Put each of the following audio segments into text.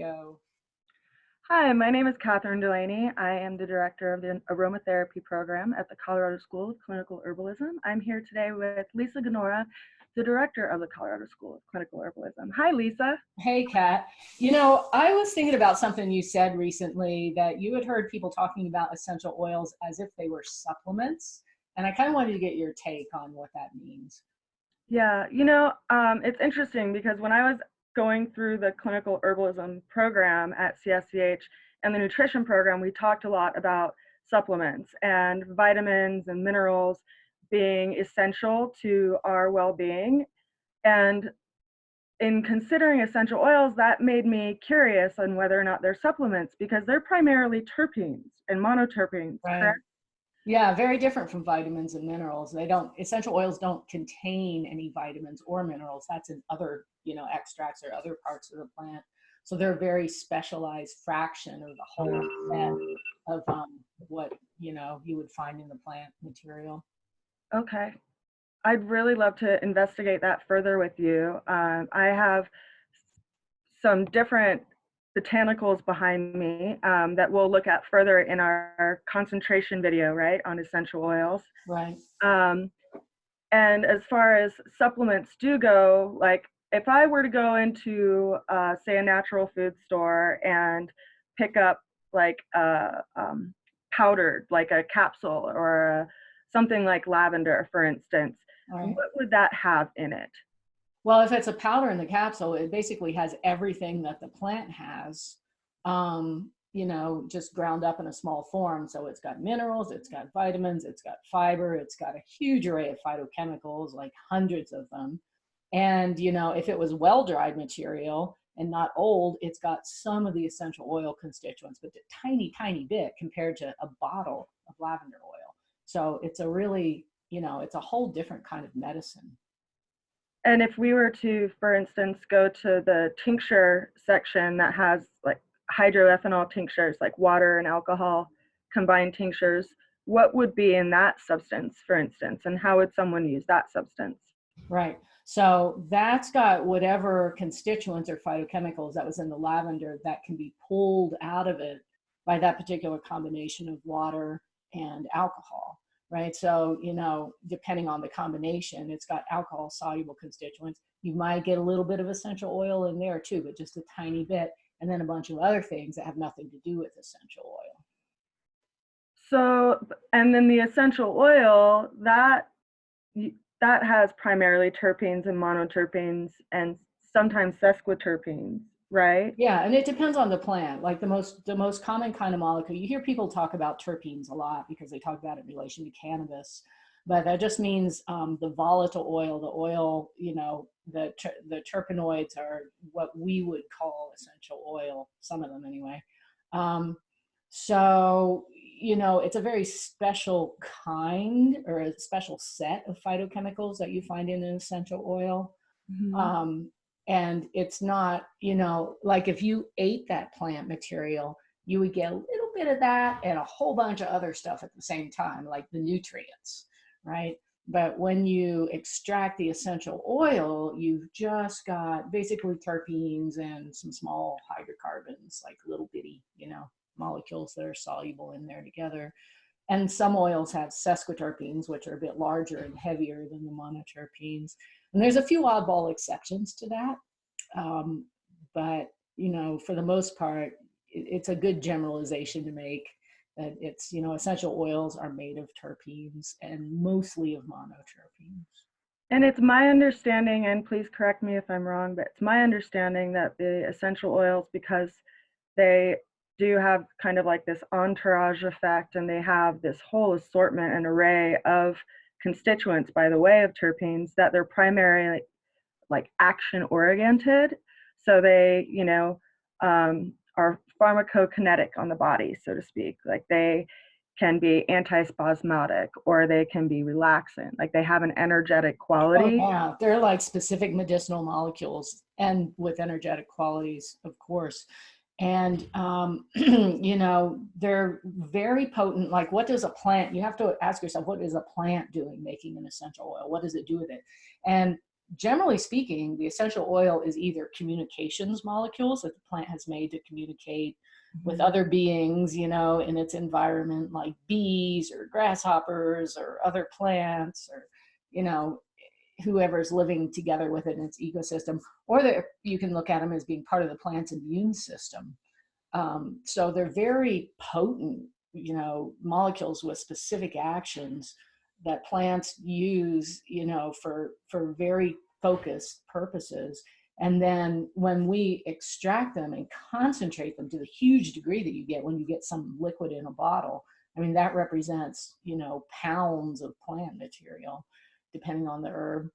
go. Hi, my name is Kathryn Delaney. I am the director of the Aromatherapy program at the Colorado School of Clinical Herbalism. I'm here today with Lisa Ganora, the director of the Colorado School of Clinical Herbalism. Hi, Lisa. Hey, Kat. I was thinking about something you said recently, that you had heard people talking about essential oils as if they were supplements. And I kind of wanted to get your take on what that means. Yeah, it's interesting because when I was going through the clinical herbalism program at CSCH and the nutrition program, we talked a lot about supplements and vitamins and minerals being essential to our well-being. And in considering essential oils, that made me curious on whether or not they're supplements because they're primarily terpenes and monoterpenes, Right. correct? Yeah, very different from vitamins and minerals. Essential oils don't contain any vitamins or minerals. That's in other, extracts or other parts of the plant. So they're a very specialized fraction of the whole set of what, you would find in the plant material. Okay. I'd really love to investigate that further with you. I have some different botanicals behind me that we'll look at further in our concentration video, right, on essential oils. Right. And as far as supplements do go, like if I were to go into, say, a natural food store and pick up like powdered, like a capsule or something like lavender, for instance, Right. what would that have in it? Well, if it's a powder in the capsule, it basically has everything that the plant has, just ground up in a small form. So it's got minerals, it's got vitamins, it's got fiber, it's got a huge array of phytochemicals, like hundreds of them. And, if it was well-dried material and not old, it's got some of the essential oil constituents, but a tiny, tiny bit compared to a bottle of lavender oil. So it's a really, it's a whole different kind of medicine. And if we were to, for instance, go to the tincture section that has like hydroethanol tinctures, like water and alcohol combined tinctures, what would be in that substance, for instance, and how would someone use that substance? Right. So that's got whatever constituents or phytochemicals that was in the lavender that can be pulled out of it by that particular combination of water and alcohol. Right. So, depending on the combination, it's got alcohol soluble constituents. You might get a little bit of essential oil in there too, but just a tiny bit. And then a bunch of other things that have nothing to do with essential oil. So, and then the essential oil that has primarily terpenes and monoterpenes and sometimes sesquiterpenes, right? Yeah, and it depends on the plant. Like the most common kind of molecule, you hear people talk about terpenes a lot because they talk about it in relation to cannabis, but that just means the volatile oil, the oil, the terpenoids are what we would call essential oil, some of them anyway. So, it's a very special kind or a special set of phytochemicals that you find in an essential oil. Mm-hmm. And it's not, like if you ate that plant material, you would get a little bit of that and a whole bunch of other stuff at the same time, like the nutrients, right? But when you extract the essential oil, you've just got basically terpenes and some small hydrocarbons, like little bitty, molecules that are soluble in there together. And some oils have sesquiterpenes, which are a bit larger and heavier than the monoterpenes. And there's a few oddball exceptions to that. But, for the most part, it's a good generalization to make that it's, essential oils are made of terpenes and mostly of monoterpenes. And it's my understanding, and please correct me if I'm wrong, but it's my understanding that the essential oils, because they do have kind of like this entourage effect and they have this whole assortment and array of constituents by the way of terpenes, that they're primarily like action oriented. So they, are pharmacokinetic on the body, so to speak. Like they can be antispasmodic or they can be relaxant. Like they have an energetic quality. Oh, yeah. They're like specific medicinal molecules and with energetic qualities, of course. And, they're very potent. Like, what does a plant, you have to ask yourself, what is a plant doing making an essential oil? What does it do with it? And generally speaking, the essential oil is either communications molecules that the plant has made to communicate with other beings, you know, in its environment, like bees or grasshoppers or other plants, or, you know, whoever's living together with it in its ecosystem. Or you can look at them as being part of the plant's immune system. So they're very potent, you know, molecules with specific actions that plants use, you know, for very focused purposes. And then when we extract them and concentrate them to the huge degree that you get when you get some liquid in a bottle, I mean, that represents, you know, pounds of plant material, depending on the herb.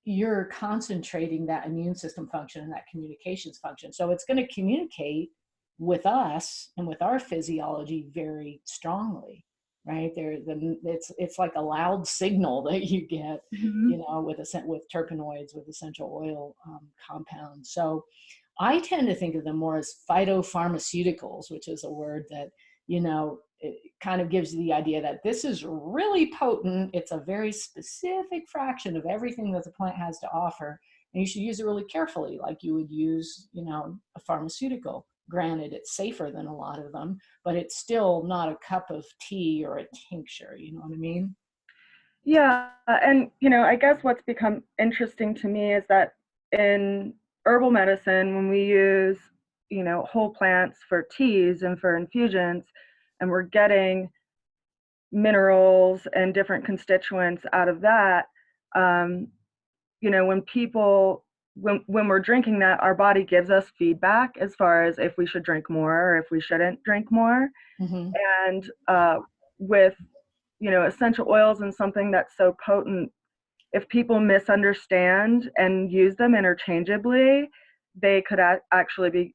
You're concentrating that immune system function and that communications function. So it's going to communicate with us and with our physiology very strongly, right? It's like a loud signal that you get, you know, with terpenoids, with essential oil compounds. So I tend to think of them more as phytopharmaceuticals, which is a word that, you know, it kind of gives you the idea that this is really potent. It's a very specific fraction of everything that the plant has to offer. And you should use it really carefully, like you would use, you know, a pharmaceutical. Granted, it's safer than a lot of them, but it's still not a cup of tea or a tincture. You know what I mean? Yeah, and you know, I guess what's become interesting to me is that in herbal medicine, when we use, you know, whole plants for teas and for infusions, and we're getting minerals and different constituents out of that, um, you know, when we're drinking that, our body gives us feedback as far as if we should drink more or if we shouldn't drink more. Mm-hmm. And with, you know, essential oils and something that's so potent, if people misunderstand and use them interchangeably, they could actually be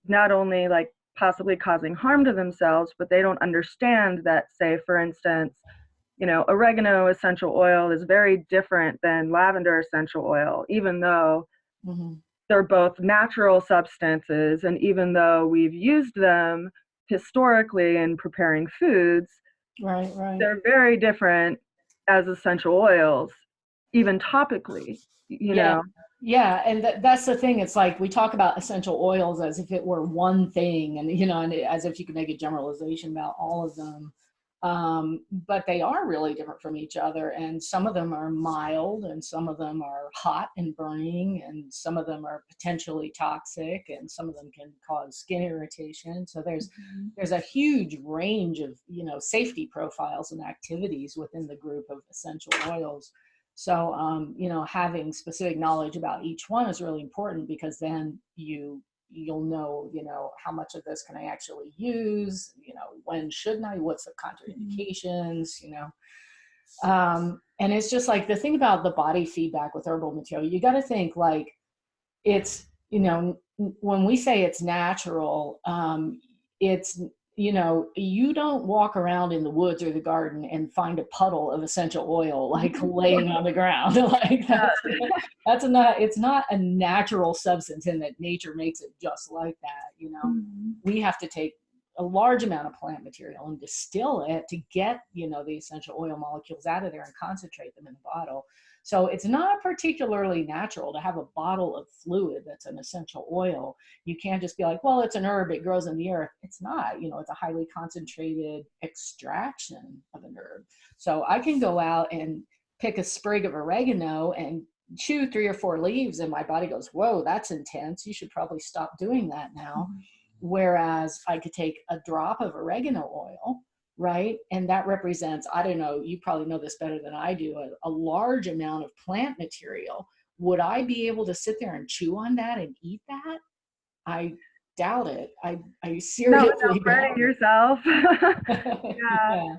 not only like possibly causing harm to themselves, but they don't understand that, say, for instance, you know, oregano essential oil is very different than lavender essential oil, even though Mm-hmm. they're both natural substances. And even though we've used them historically in preparing foods, Right, right. they're very different as essential oils, even topically, you Yeah. know. Yeah, and that's the thing. It's like we talk about essential oils as if it were one thing, and you know, and as if you could make a generalization about all of them. But they are really different from each other, and some of them are mild, and some of them are hot and burning, and some of them are potentially toxic, and some of them can cause skin irritation. So there's a huge range of, you know, safety profiles and activities within the group of essential oils. So, you know, having specific knowledge about each one is really important, because then you'll know, you know, how much of this can I actually use, you know, when shouldn't I, what's the contraindications, you know. And it's just like the thing about the body feedback with herbal material, you got to think like it's, you know, when we say it's natural, it's, you know, you don't walk around in the woods or the garden and find a puddle of essential oil like laying on the ground. Like that's not, it's not a natural substance in that nature makes it just like that. You know, we have to take a large amount of plant material and distill it to get, you know, the essential oil molecules out of there and concentrate them in a bottle. So it's not particularly natural to have a bottle of fluid that's an essential oil. You can't just be like, well, it's an herb, it grows in the earth. It's not, you know, it's a highly concentrated extraction of an herb. So I can go out and pick a sprig of oregano and chew 3 or 4 leaves, and my body goes, whoa, that's intense. You should probably stop doing that now. Whereas I could take a drop of oregano oil, right? And that represents, I don't know, you probably know this better than I do, a large amount of plant material. Would I be able to sit there and chew on that and eat that? I doubt it. I Not seriously without burning doubt yourself. it. Yeah. Yeah.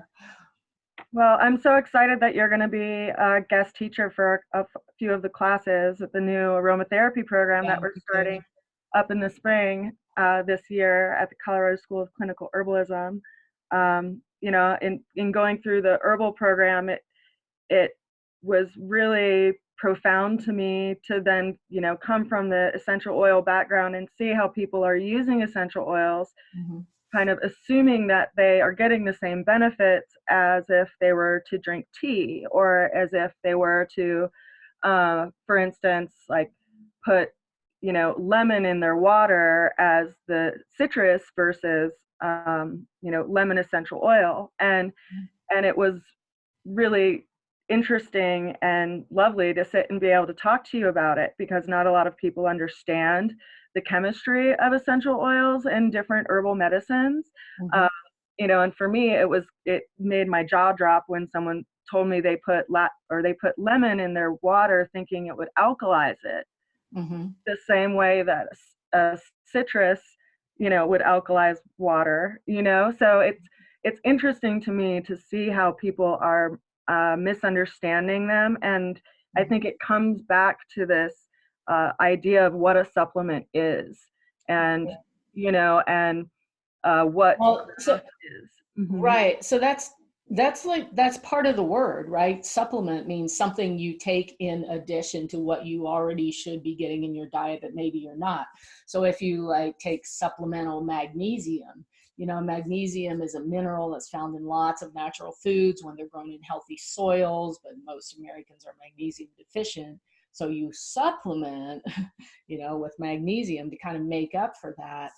Well, I'm so excited that you're going to be a guest teacher for a few of the classes at the new aromatherapy program Yeah. that we're starting up in the spring this year at the Colorado School of Clinical Herbalism. You know, in going through the herbal program, it was really profound to me to then, you know, come from the essential oil background and see how people are using essential oils, Mm-hmm. kind of assuming that they are getting the same benefits as if they were to drink tea, or as if they were to for instance, like put, lemon in their water as the citrus versus, lemon essential oil. And it was really interesting and lovely to sit and be able to talk to you about it, because not a lot of people understand the chemistry of essential oils and different herbal medicines. Mm-hmm. And for me, it made my jaw drop when someone told me they put lemon in their water thinking it would alkalize it, Mm-hmm. the same way that a citrus, would alkalize water. So it's interesting to me to see how people are misunderstanding them, and I think it comes back to this idea of what a supplement is, and and what Well, so is. Hmm. right. So that's part of the word, right? Supplement means something you take in addition to what you already should be getting in your diet, but maybe you're not. So if you like take supplemental magnesium, magnesium is a mineral that's found in lots of natural foods when they're grown in healthy soils, but most Americans are magnesium deficient. So you supplement, with magnesium to kind of make up for that.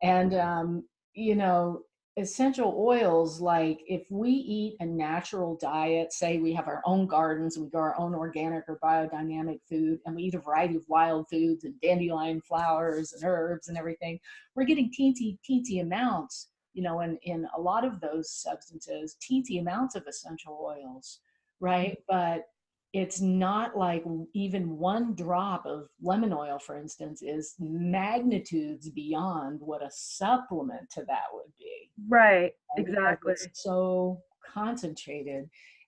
And, you know, essential oils, like if we eat a natural diet, say we have our own gardens and we grow our own organic or biodynamic food, and we eat a variety of wild foods and dandelion flowers and herbs and everything, we're getting teensy amounts, in a lot of those substances, teensy amounts of essential oils, right? But it's not like even one drop of lemon oil, for instance, is magnitudes beyond what a supplement to that would be, Right, right? Because exactly. it's so concentrated.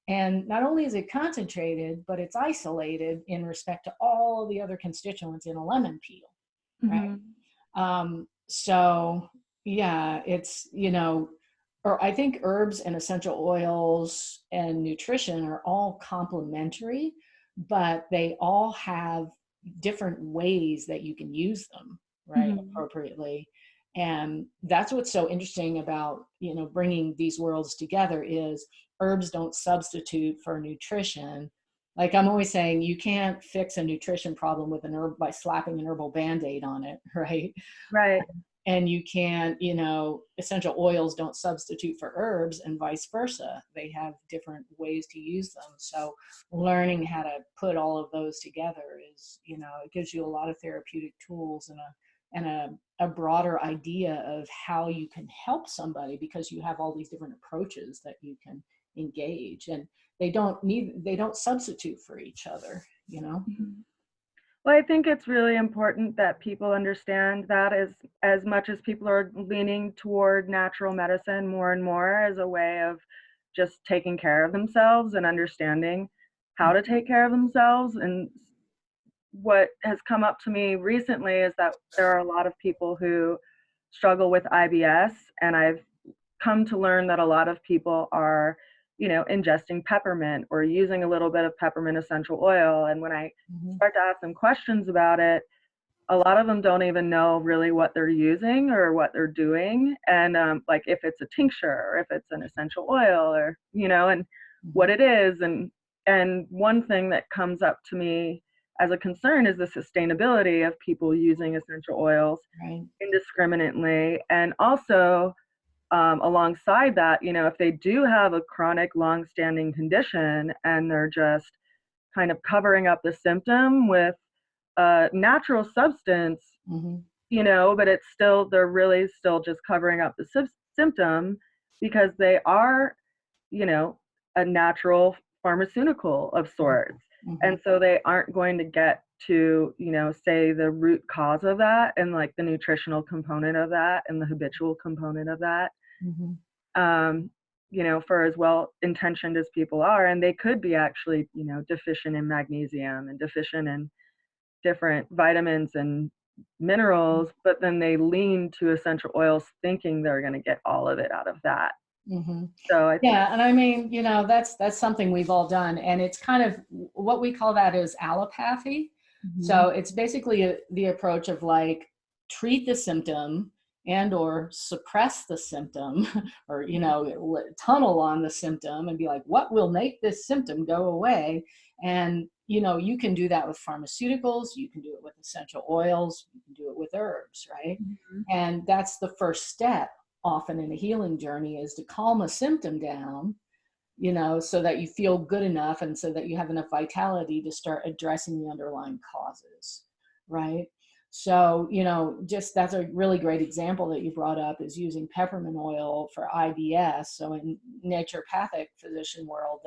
And not only is it concentrated, but it's isolated in respect to all the other constituents in a lemon peel, right? Hmm. So yeah, or I think herbs and essential oils and nutrition are all complementary, but they all have different ways that you can use them, right, Hmm. appropriately. And that's what's so interesting about, bringing these worlds together is herbs don't substitute for nutrition. Like I'm always saying, you can't fix a nutrition problem with an herb by slapping an herbal band-aid on it, right? Right. And you can't, essential oils don't substitute for herbs and vice versa. They have different ways to use them. So learning how to put all of those together is, it gives you a lot of therapeutic tools and a broader idea of how you can help somebody, because you have all these different approaches that you can engage, and they don't substitute for each other, Mhm. Well, I think it's really important that people understand that as much as people are leaning toward natural medicine more and more as a way of just taking care of themselves and understanding how to take care of themselves. And what has come up to me recently is that there are a lot of people who struggle with IBS, and I've come to learn that a lot of people are, ingesting peppermint or using a little bit of peppermint essential oil. And when I Mm-hmm. start to ask them questions about it, a lot of them don't even know really what they're using or what they're doing. And like if it's a tincture or if it's an essential oil, or, and Mm-hmm. what it is. And one thing that comes up to me as a concern is the sustainability of people using essential oils Right. indiscriminately. And also, alongside that, if they do have a chronic, long-standing condition and they're just kind of covering up the symptom with a natural substance, Mm-hmm. but they're really still just covering up the symptom, because they are, you know, a natural pharmaceutical of sorts. Mm-hmm. And so they aren't going to get to, say the root cause of that, and like the nutritional component of that and the habitual component of that. Mm-hmm. um, for as well intentioned as people are, and they could be actually, deficient in magnesium and deficient in different vitamins and minerals, but then they lean to essential oils thinking they're going to get all of it out of that. Mm-hmm. So I think, Yeah, and I mean, that's something we've all done, and it's kind of what we call that is allopathy. mhm, So it's basically the approach of like treat the symptom and or suppress the symptom or, tunnel on the symptom and be like, what will make this symptom go away? And, you can do that with pharmaceuticals, you can do it with essential oils, you can do it with herbs, right? Mhm. And that's the first step often in a healing journey, is to calm a symptom down, so that you feel good enough and so that you have enough vitality to start addressing the underlying causes, right? So, just that's a really great example that you brought up, is using peppermint oil for IBS. So in naturopathic physician world,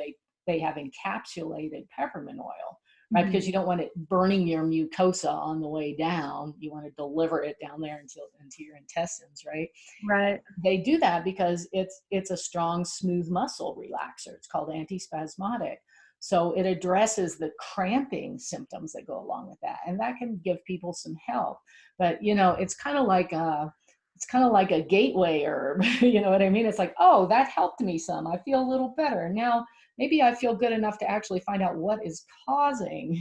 they have encapsulated peppermint oil, right? Because you Mhm. don't want it burning your mucosa on the way down. You want to deliver it down there into your intestines, right? Right. They do that because it's a strong, smooth muscle relaxer. It's called antispasmodic. So it addresses the cramping symptoms that go along with that, and that can give people some help. But it's kind of like a gateway herb. You know what I mean? It's like, oh, that helped me some. I feel a little better now. Maybe I feel good enough to actually find out what is causing,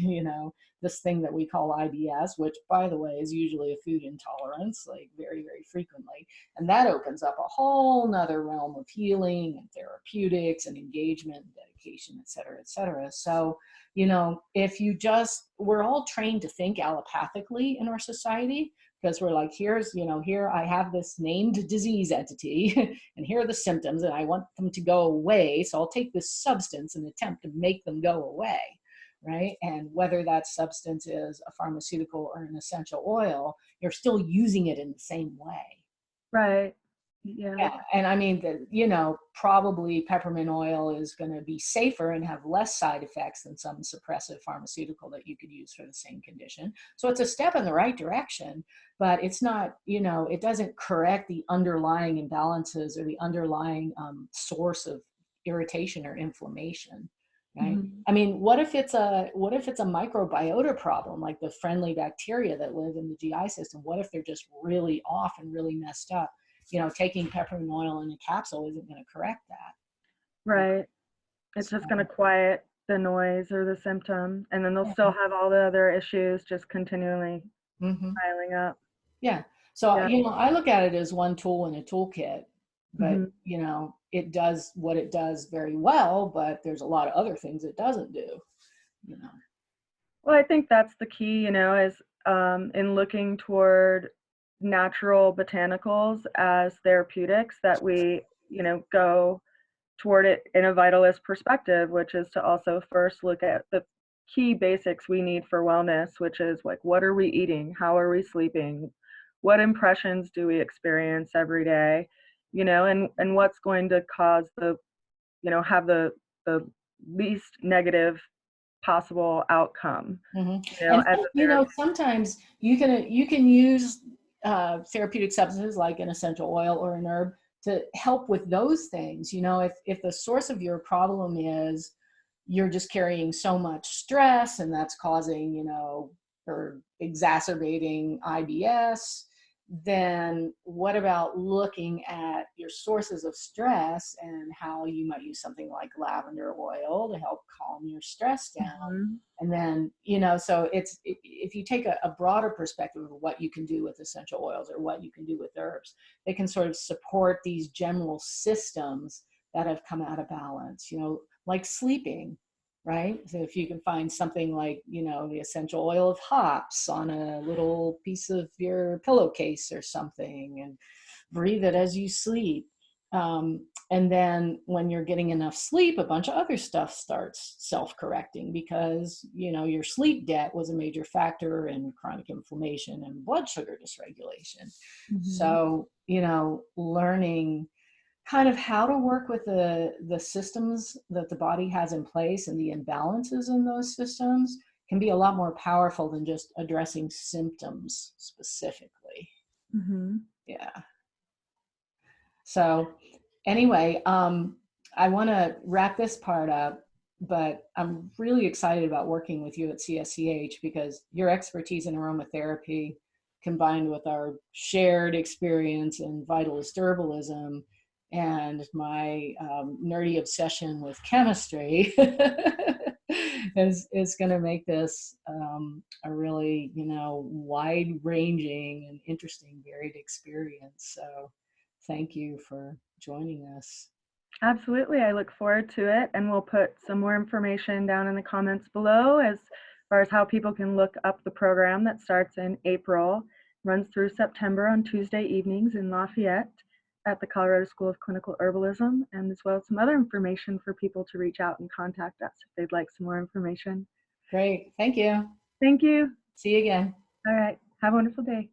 this thing that we call IBS, which, by the way, is usually a food intolerance, like very, very frequently. And that opens up a whole nother realm of healing and therapeutics and engagement and dedication, et cetera, et cetera. So, if we're all trained to think allopathically in our society, because we're like, here I have this named disease entity and here are the symptoms and I want them to go away. So I'll take this substance and attempt to make them go away. Right. And whether that substance is a pharmaceutical or an essential oil, you're still using it in the same way. Right. Yeah. Yeah, and I mean, probably peppermint oil is going to be safer and have less side effects than some suppressive pharmaceutical that you could use for the same condition. So it's a step in the right direction, but it's not, it doesn't correct the underlying imbalances or the underlying source of irritation or inflammation, right? Mhm. I mean, what if it's a microbiota problem, like the friendly bacteria that live in the GI system? What if they're just really off and really messed up? Taking peppermint oil in a capsule isn't going to correct that. Right? Right. It's So, just gonna quiet the noise or the symptom, and then they'll still yeah. have all the other issues just continually Hmm. piling up. Yeah. So, Yeah. I look at it as one tool in a toolkit, but, Mhm. it does what it does very well, but there's a lot of other things it doesn't do, you know. Well, I think that's the key, is, in looking toward natural botanicals as therapeutics, that we, go toward it in a vitalist perspective, which is to also first look at the key basics we need for wellness, which is like, what are we eating? How are we sleeping? What impressions do we experience every day? And what's going to cause have the least negative possible outcome, Hmm. And as a therapy. sometimes you can use therapeutic substances like an essential oil or an herb to help with those things. If the source of your problem is you're just carrying so much stress and that's causing, or exacerbating IBS, then what about looking at your sources of stress and how you might use something like lavender oil to help calm your stress down? Mhm. And then, so if you take a broader perspective of what you can do with essential oils or what you can do with herbs, they can sort of support these general systems that have come out of balance, like sleeping, right? So if you can find something like, the essential oil of hops on a little piece of your pillowcase or something, and breathe it as you sleep. And then when you're getting enough sleep, a bunch of other stuff starts self-correcting because, your sleep debt was a major factor in chronic inflammation and blood sugar dysregulation. Mhm. So, learning kind of how to work with the systems that the body has in place and the imbalances in those systems can be a lot more powerful than just addressing symptoms specifically. Mhm. Yeah. So anyway, I want to wrap this part up, but I'm really excited about working with you at CSCH because your expertise in aromatherapy combined with our shared experience in Vitalist Herbalism and my nerdy obsession with chemistry is going to make this a really, wide ranging and interesting, varied experience. So thank you for joining us. Absolutely. I look forward to it. And we'll put some more information down in the comments below as far as how people can look up the program that starts in April, runs through September on Tuesday evenings in Lafayette at the Colorado School of Clinical Herbalism, and as well as some other information for people to reach out and contact us if they'd like some more information. Great. Thank you. Thank you. See you again. All right. Have a wonderful day.